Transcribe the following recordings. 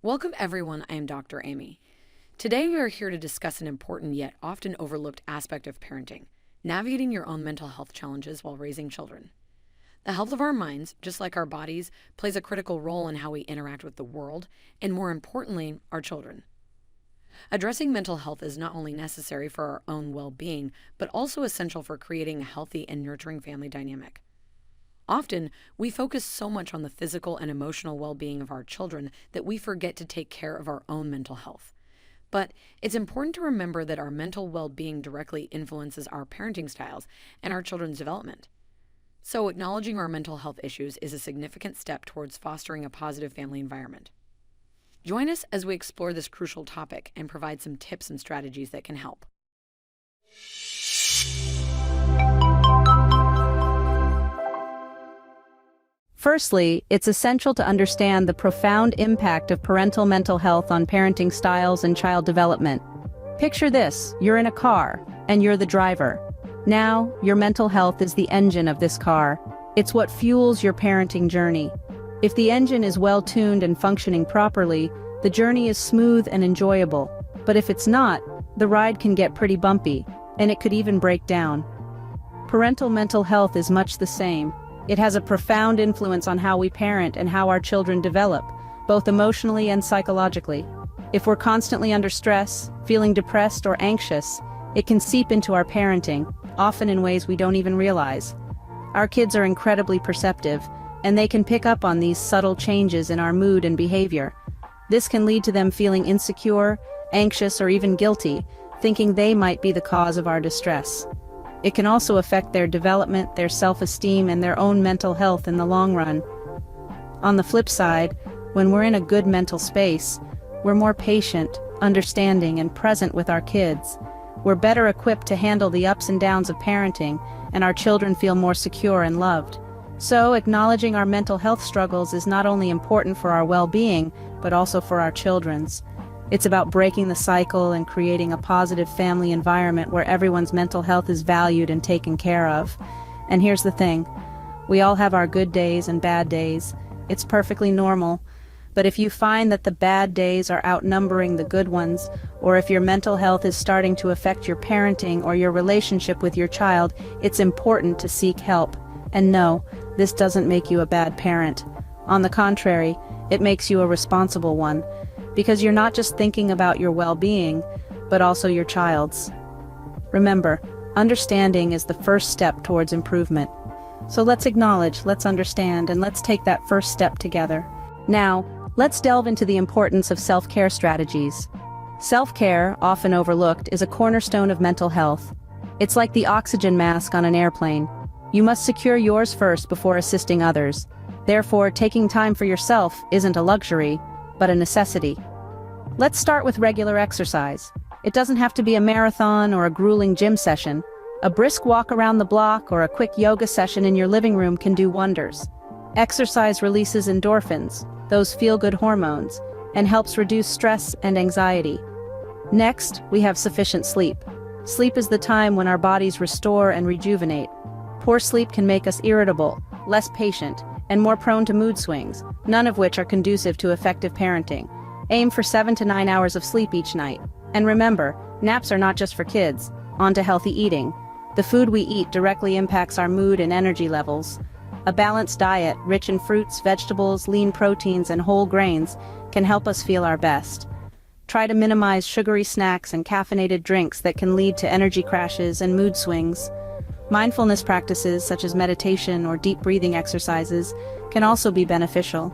Welcome everyone, I am Dr. Amy. Today we are here to discuss an important yet often overlooked aspect of parenting, navigating your own mental health challenges while raising children. The health of our minds, just like our bodies, plays a critical role in how we interact with the world, and more importantly, our children. Addressing mental health is not only necessary for our own well-being, but also essential for creating a healthy and nurturing family dynamic. Often, we focus so much on the physical and emotional well-being of our children that we forget to take care of our own mental health. But it's important to remember that our mental well-being directly influences our parenting styles and our children's development. So acknowledging our mental health issues is a significant step towards fostering a positive family environment. Join us as we explore this crucial topic and provide some tips and strategies that can help. Firstly, it's essential to understand the profound impact of parental mental health on parenting styles and child development. Picture this: you're in a car, and you're the driver. Now, your mental health is the engine of this car. It's what fuels your parenting journey. If the engine is well-tuned and functioning properly, the journey is smooth and enjoyable. But if it's not, the ride can get pretty bumpy, and it could even break down. Parental mental health is much the same. It has a profound influence on how we parent and how our children develop, both emotionally and psychologically. If we're constantly under stress, feeling depressed or anxious, it can seep into our parenting, often in ways we don't even realize. Our kids are incredibly perceptive, and they can pick up on these subtle changes in our mood and behavior. This can lead to them feeling insecure, anxious, or even guilty, thinking they might be the cause of our distress. It can also affect their development, their self-esteem, and their own mental health in the long run. On the flip side, when we're in a good mental space, we're more patient, understanding, and present with our kids. We're better equipped to handle the ups and downs of parenting, and our children feel more secure and loved. So, acknowledging our mental health struggles is not only important for our well-being, but also for our children's. It's about breaking the cycle and creating a positive family environment where everyone's mental health is valued and taken care of. And here's the thing: we all have our good days and bad days. It's perfectly normal. But if you find that the bad days are outnumbering the good ones, or if your mental health is starting to affect your parenting or your relationship with your child, it's important to seek help. And no, this doesn't make you a bad parent. On the contrary, it makes you a responsible one, because you're not just thinking about your well-being, but also your child's. Remember, understanding is the first step towards improvement. So let's acknowledge, let's understand, and let's take that first step together. Now, let's delve into the importance of self-care strategies. Self-care, often overlooked, is a cornerstone of mental health. It's like the oxygen mask on an airplane. You must secure yours first before assisting others. Therefore, taking time for yourself isn't a luxury, but a necessity. Let's start with regular exercise. It doesn't have to be a marathon or a grueling gym session. A brisk walk around the block or a quick yoga session in your living room can do wonders. Exercise releases endorphins, those feel-good hormones, and helps reduce stress and anxiety. Next, we have sufficient sleep. Sleep is the time when our bodies restore and rejuvenate. Poor sleep can make us irritable, less patient, and more prone to mood swings, none of which are conducive to effective parenting. Aim for 7 to 9 hours of sleep each night. And remember, naps are not just for kids. On to healthy eating. The food we eat directly impacts our mood and energy levels. A balanced diet, rich in fruits, vegetables, lean proteins, and whole grains, can help us feel our best. Try to minimize sugary snacks and caffeinated drinks that can lead to energy crashes and mood swings. Mindfulness practices such as meditation or deep breathing exercises can also be beneficial.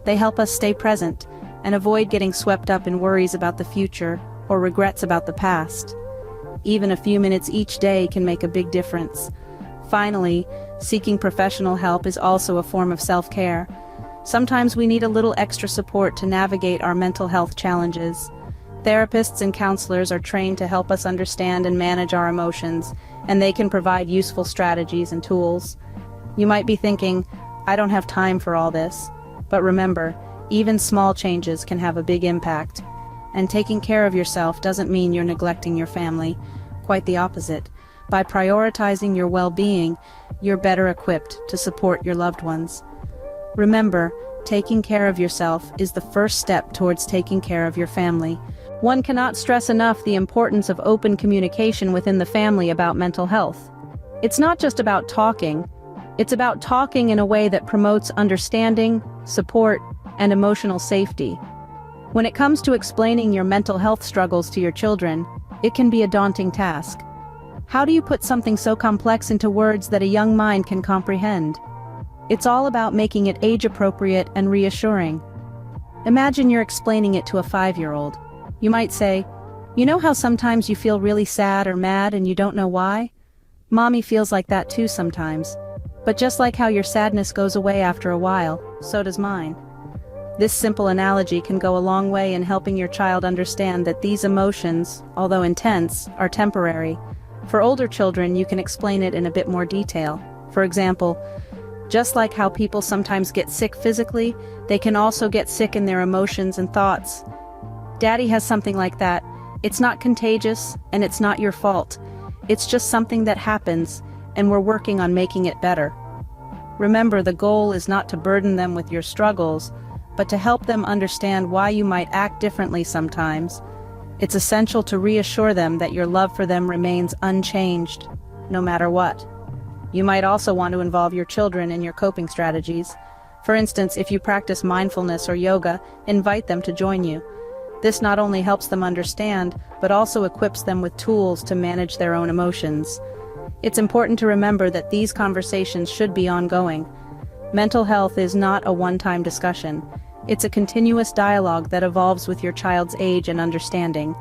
They help us stay present and avoid getting swept up in worries about the future or regrets about the past. Even a few minutes each day can make a big difference. Finally, seeking professional help is also a form of self-care. Sometimes we need a little extra support to navigate our mental health challenges. Therapists and counselors are trained to help us understand and manage our emotions, and they can provide useful strategies and tools. You might be thinking, I don't have time for all this. But remember, even small changes can have a big impact. And taking care of yourself doesn't mean you're neglecting your family. Quite the opposite. By prioritizing your well-being, you're better equipped to support your loved ones. Remember, taking care of yourself is the first step towards taking care of your family. One cannot stress enough the importance of open communication within the family about mental health. It's not just about talking, it's about talking in a way that promotes understanding, support, and emotional safety. When it comes to explaining your mental health struggles to your children, it can be a daunting task. How do you put something so complex into words that a young mind can comprehend? It's all about making it age-appropriate and reassuring. Imagine you're explaining it to a 5-year-old. You might say, "You know how sometimes you feel really sad or mad and you don't know why? Mommy feels like that too sometimes. But just like how your sadness goes away after a while, so does mine." This simple analogy can go a long way in helping your child understand that these emotions, although intense, are temporary. For older children, you can explain it in a bit more detail. For example, just like how people sometimes get sick physically, they can also get sick in their emotions and thoughts. Daddy has something like that. It's not contagious, and it's not your fault. It's just something that happens, and we're working on making it better. Remember, the goal is not to burden them with your struggles, but to help them understand why you might act differently sometimes. It's essential to reassure them that your love for them remains unchanged, no matter what. You might also want to involve your children in your coping strategies. For instance, if you practice mindfulness or yoga, invite them to join you. This not only helps them understand, but also equips them with tools to manage their own emotions. It's important to remember that these conversations should be ongoing. Mental health is not a one-time discussion. It's a continuous dialogue that evolves with your child's age and understanding.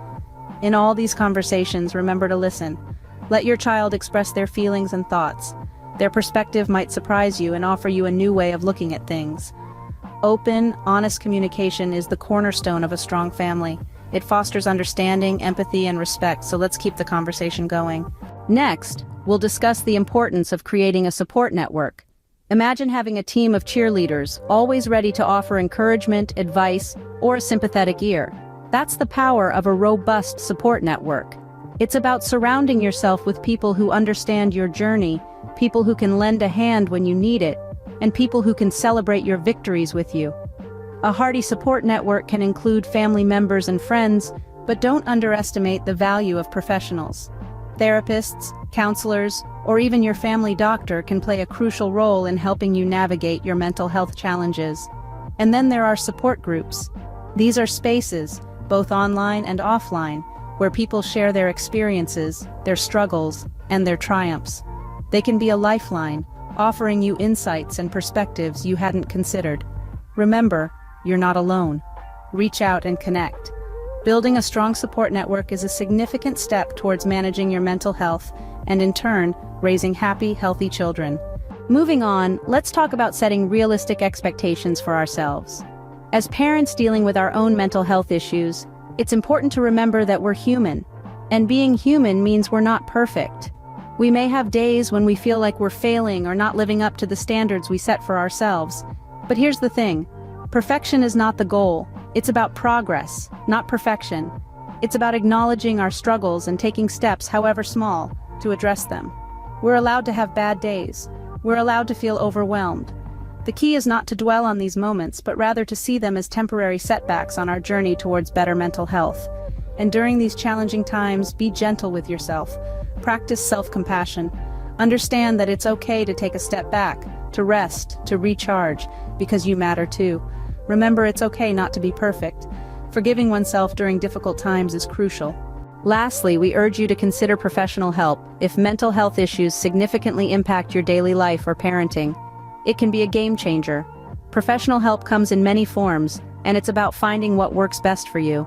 In all these conversations, remember to listen. Let your child express their feelings and thoughts. Their perspective might surprise you and offer you a new way of looking at things. Open, honest communication is the cornerstone of a strong family. It fosters understanding, empathy, and respect, so let's keep the conversation going. Next, we'll discuss the importance of creating a support network. Imagine having a team of cheerleaders, always ready to offer encouragement, advice, or a sympathetic ear. That's the power of a robust support network. It's about surrounding yourself with people who understand your journey, people who can lend a hand when you need it, and people who can celebrate your victories with you. A hearty support network can include family members and friends, but don't underestimate the value of professionals. Therapists, counselors, or even your family doctor can play a crucial role in helping you navigate your mental health challenges. And then there are support groups. These are spaces, both online and offline, where people share their experiences, their struggles, and their triumphs. They can be a lifeline, offering you insights and perspectives you hadn't considered. Remember, you're not alone. Reach out and connect. Building a strong support network is a significant step towards managing your mental health and, in turn, raising happy, healthy children. Moving on, let's talk about setting realistic expectations for ourselves. As parents dealing with our own mental health issues, it's important to remember that we're human. And being human means we're not perfect. We may have days when we feel like we're failing or not living up to the standards we set for ourselves. But here's the thing. Perfection is not the goal. It's about progress, not perfection. It's about acknowledging our struggles and taking steps, however small, to address them. We're allowed to have bad days. We're allowed to feel overwhelmed. The key is not to dwell on these moments, but rather to see them as temporary setbacks on our journey towards better mental health. And during these challenging times, be gentle with yourself. Practice self-compassion. Understand that it's okay to take a step back, to rest, to recharge, because you matter too. Remember, it's okay not to be perfect. Forgiving oneself during difficult times is crucial. Lastly, we urge you to consider professional help if mental health issues significantly impact your daily life or parenting. It can be a game changer. Professional help comes in many forms, and it's about finding what works best for you.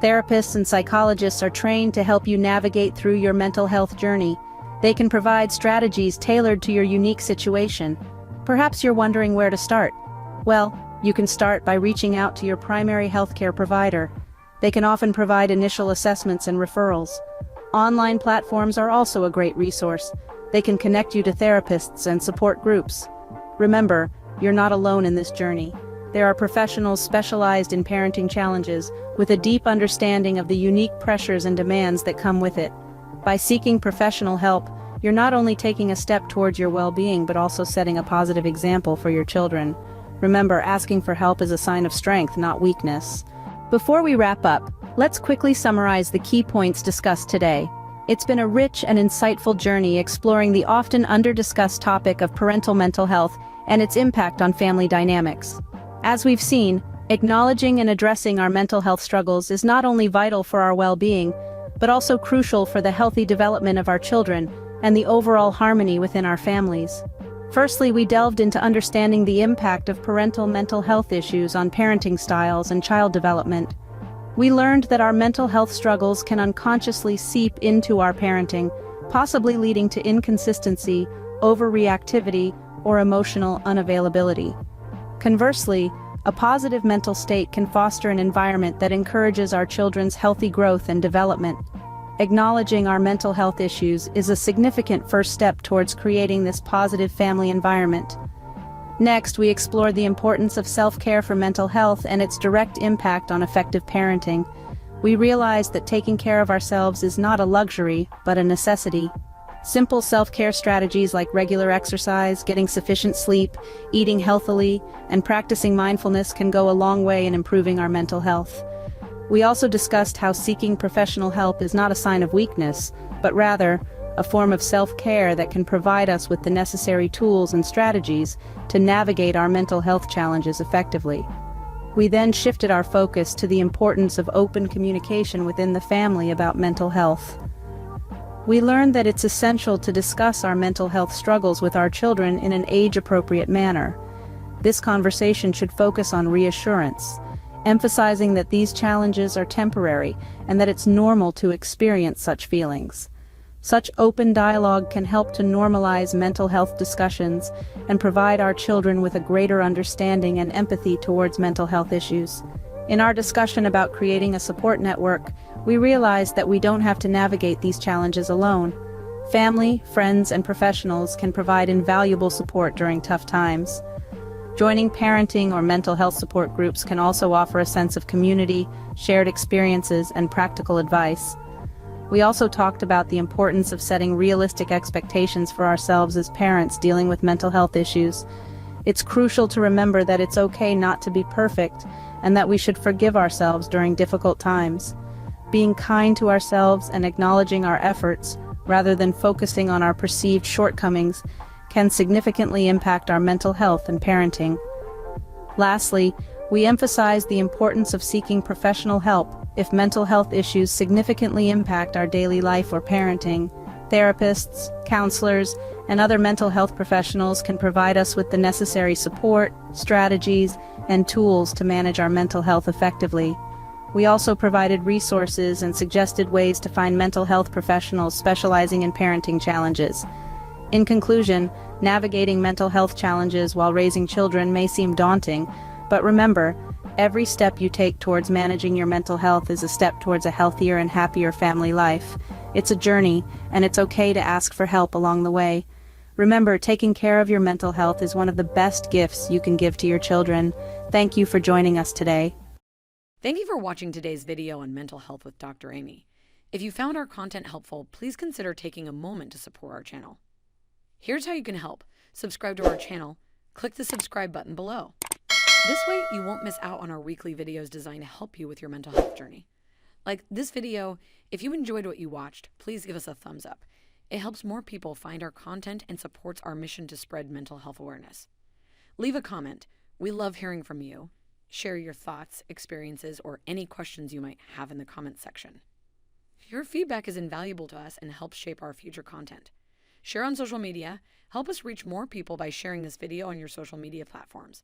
Therapists and psychologists are trained to help you navigate through your mental health journey. They can provide strategies tailored to your unique situation. Perhaps you're wondering where to start. Well, you can start by reaching out to your primary healthcare provider. They can often provide initial assessments and referrals. Online platforms are also a great resource. They can connect you to therapists and support groups. Remember, you're not alone in this journey. There are professionals specialized in parenting challenges with a deep understanding of the unique pressures and demands that come with it. By seeking professional help, you're not only taking a step towards your well-being but also setting a positive example for your children. Remember, asking for help is a sign of strength, not weakness. Before we wrap up, let's quickly summarize the key points discussed today. It's been a rich and insightful journey exploring the often under-discussed topic of parental mental health and its impact on family dynamics. As we've seen, acknowledging and addressing our mental health struggles is not only vital for our well-being, but also crucial for the healthy development of our children and the overall harmony within our families. Firstly, we delved into understanding the impact of parental mental health issues on parenting styles and child development. We learned that our mental health struggles can unconsciously seep into our parenting, possibly leading to inconsistency, overreactivity, or emotional unavailability. Conversely, a positive mental state can foster an environment that encourages our children's healthy growth and development. Acknowledging our mental health issues is a significant first step towards creating this positive family environment. Next, we explored the importance of self-care for mental health and its direct impact on effective parenting. We realized that taking care of ourselves is not a luxury, but a necessity. Simple self-care strategies like regular exercise, getting sufficient sleep, eating healthily, and practicing mindfulness can go a long way in improving our mental health. We also discussed how seeking professional help is not a sign of weakness, but rather a form of self-care that can provide us with the necessary tools and strategies to navigate our mental health challenges effectively. We then shifted our focus to the importance of open communication within the family about mental health. We learned that it's essential to discuss our mental health struggles with our children in an age-appropriate manner. This conversation should focus on reassurance, emphasizing that these challenges are temporary and that it's normal to experience such feelings. Such open dialogue can help to normalize mental health discussions and provide our children with a greater understanding and empathy towards mental health issues. In our discussion about creating a support network, we realized that we don't have to navigate these challenges alone. Family, friends, and professionals can provide invaluable support during tough times. Joining parenting or mental health support groups can also offer a sense of community, shared experiences, and practical advice. We also talked about the importance of setting realistic expectations for ourselves as parents dealing with mental health issues. It's crucial to remember that it's okay not to be perfect and that we should forgive ourselves during difficult times. Being kind to ourselves and acknowledging our efforts, rather than focusing on our perceived shortcomings, can significantly impact our mental health and parenting. Lastly, we emphasize the importance of seeking professional help if mental health issues significantly impact our daily life or parenting. Therapists, counselors, and other mental health professionals can provide us with the necessary support, strategies, and tools to manage our mental health effectively. We also provided resources and suggested ways to find mental health professionals specializing in parenting challenges. In conclusion, navigating mental health challenges while raising children may seem daunting, but remember, every step you take towards managing your mental health is a step towards a healthier and happier family life. It's a journey, and it's okay to ask for help along the way. Remember, taking care of your mental health is one of the best gifts you can give to your children. Thank you for joining us today. Thank you for watching today's video on mental health with Dr. Amy. If you found our content helpful, please consider taking a moment to support our channel. Here's how you can help. Subscribe to our channel. Click the subscribe button below. This way, you won't miss out on our weekly videos designed to help you with your mental health journey. Like this video, if you enjoyed what you watched, please give us a thumbs up. It helps more people find our content and supports our mission to spread mental health awareness. Leave a comment. We love hearing from you. Share your thoughts, experiences, or any questions you might have in the comments section. Your feedback is invaluable to us and helps shape our future content. Share on social media. Help us reach more people by sharing this video on your social media platforms.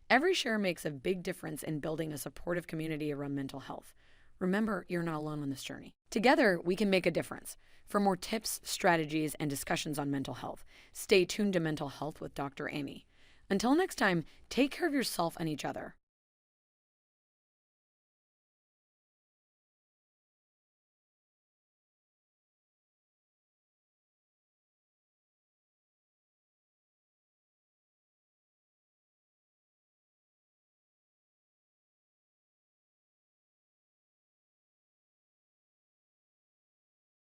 Every share makes a big difference in building a supportive community around mental health. Remember, you're not alone on this journey. Together, we can make a difference. For more tips, strategies, and discussions on mental health, stay tuned to Mental Health with Dr. Amy. Until next time, take care of yourself and each other.